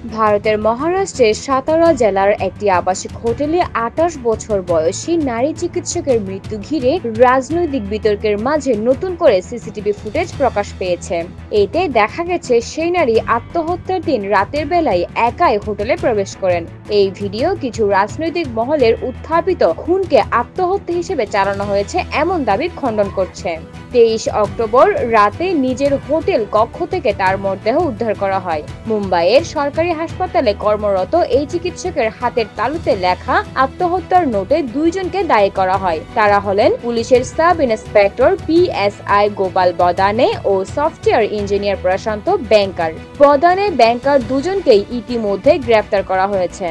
ভারতের মহারাষ্ট্রের সাতারা জেলার একটি আবাসিক হোটেলে ২৮ বছর বয়সী নারী চিকিৎসকের মৃত্যু ঘিরে রাজনৈতিক বিতর্কের মাঝে নতুন করে সিসিটিভি ফুটেজ প্রকাশ পেয়েছে। এতে দেখা গেছে সেই নারী আত্মহত্যার দিন রাতের বেলায় একাই হোটেলে প্রবেশ করেন। এই ভিডিও কিছু রাজনৈতিক মহলের উত্থাপিত খুনকে আত্মহত্যা হিসেবে চালানো হয়েছে এমন দাবি খণ্ডন করছে। ২৩ অক্টোবর রাতে নিজের হোটেল কক্ষ থেকে তার মরদেহ উদ্ধার করা হয়। মুম্বাইয়ের সরকারি হাসপাতালে কর্মরত এই চিকিৎসকের হাতের তালুতে লেখা আত্মহত্যার নোটে দুইজনকে দায়ী করা হয়। তারা হলেন পুলিশের সাব ইন্সপেক্টর PSI গোপাল বদানে ও সফটওয়্যার ইঞ্জিনিয়ার প্রশান্ত ব্যাংকার। বদানে ব্যাংকার দুজনকেই ইতিমধ্যে গ্রেফতার করা হয়েছে।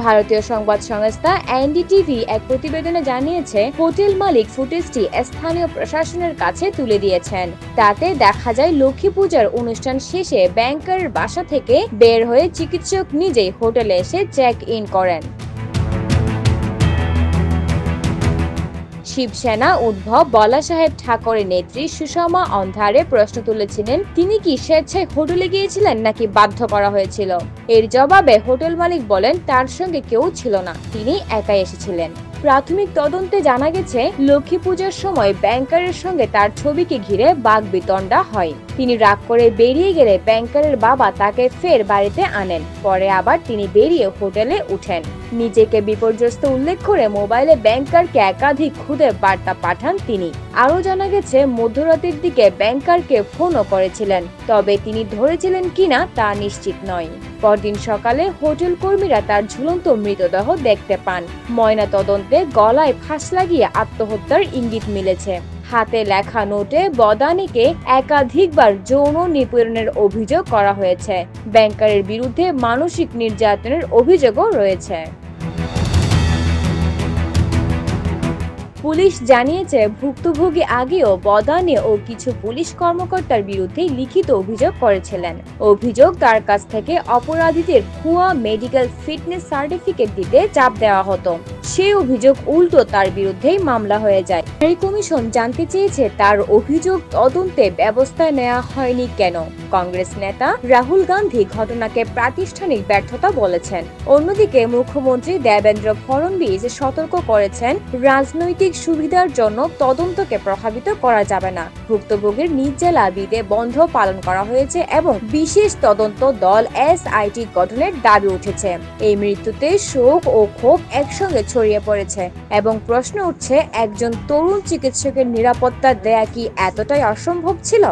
ভারতীয় সংবাদ সংস্থা NDTV এক প্রতিবেদনে জানিয়েছে, হোটেল মালিক ফুটেজটি স্থানীয় প্রশাসনের কাছে তুলে দিয়েছেন। তাতে দেখা যায় লক্ষ্মী পূজার অনুষ্ঠান শেষে ব্যাংকারের বাসা থেকে বের হয়ে চিকিৎসক নিজেই হোটেলে এসে চেক ইন করেন। শিবসেনা উদ্ভব বলা সাহেব ঠাকুরের নেত্রী সুষমা অন্ধারে প্রশ্ন তুলেছিলেন, তিনি কি স্বেচ্ছায় হোটেলে গিয়েছিলেন নাকি বাধ্য করা হয়েছিল। এর জবাবে হোটেল মালিক বলেন, তার সঙ্গে কেউ ছিল না, তিনি একাই এসেছিলেন। প্রাথমিক তদন্তে জানা গেছে, লক্ষ্মী পূজার সময় ব্যাংকারের সঙ্গে তার ছবিকে ঘিরে বাকবিতণ্ডা হয়। তিনি রাগ করে বেরিয়ে গেলে ব্যাংকারের বাবা তাকে ফের বাড়িতে আনেন। পরে আবার তিনি বেরিয়ে হোটেলে উঠেন। নিজেকে বিপর্যস্ত উল্লেখ করে মোবাইলে ব্যাংকারকে একাধিক খুদে বার্তা পাঠান তিনি। আরও জানা গেছে, মধ্যরাতের দিকে ব্যাংকারকে ফোনও করেছিলেন, তবে তিনি ধরেছিলেন কিনা তা নিশ্চিত নয়। পরদিন সকালে হোটেল কর্মীরা তার ঝুলন্ত মৃতদেহ দেখতে পান। ময়না তদন্তে গলায় ফাঁস লাগিয়ে আত্মহত্যার ইঙ্গিত মিলেছে। হাতে লেখা নোটে বদানিকে একাধিকবার যৌন নিপীড়নের অভিযোগ করা হয়েছে। ব্যাংকারের বিরুদ্ধে মানসিক নির্যাতনের অভিযোগও রয়েছে। পুলিশ জানিয়েছে, ভুক্তভোগী আগেও বদানি ও কিছু পুলিশ কর্মকর্তার বিরুদ্ধে লিখিত অভিযোগ করেছিলেন। অভিযোগ, তার কাছ থেকে অপরাধীদের ভুয়া মেডিকেল ফিটনেস সার্টিফিকেট দিতে চাপ দেওয়া হতো। সেই অভিযোগ উল্টো তার বিরুদ্ধেই মামলা হয়ে যায়। নারী কমিশন জানতে চেয়েছে, তার অভিযোগ তদন্তে ব্যবস্থা নেওয়া হয়নি কেন। কংগ্রেস নেতা রাহুল গান্ধী ঘটনাকে প্রাতিষ্ঠানিক ব্যর্থতা বলেছেন। অন্যদিকে মুখ্যমন্ত্রী দেবেন্দ্র ফড়নবিস সতর্ক করেছেন, রাজনৈতিক সুবিধার জন্য তদন্তকে প্রভাবিত করা যাবে না। ভুক্তভোগীর নিজ জেলা বিদে বন্ধ পালন করা হয়েছে এবং বিশেষ তদন্ত দল SIT গঠনের দাবি উঠেছে। এই মৃত্যুতে শোক ও ক্ষোভ একসঙ্গে ছড়িয়ে পড়েছে এবং প্রশ্ন উঠছে, একজন তরুণ চিকিৎসকের নিরাপত্তা দেয়া কি এতটাই অসম্ভব ছিল।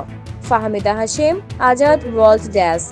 Fahmida Hashem, Azad world desk.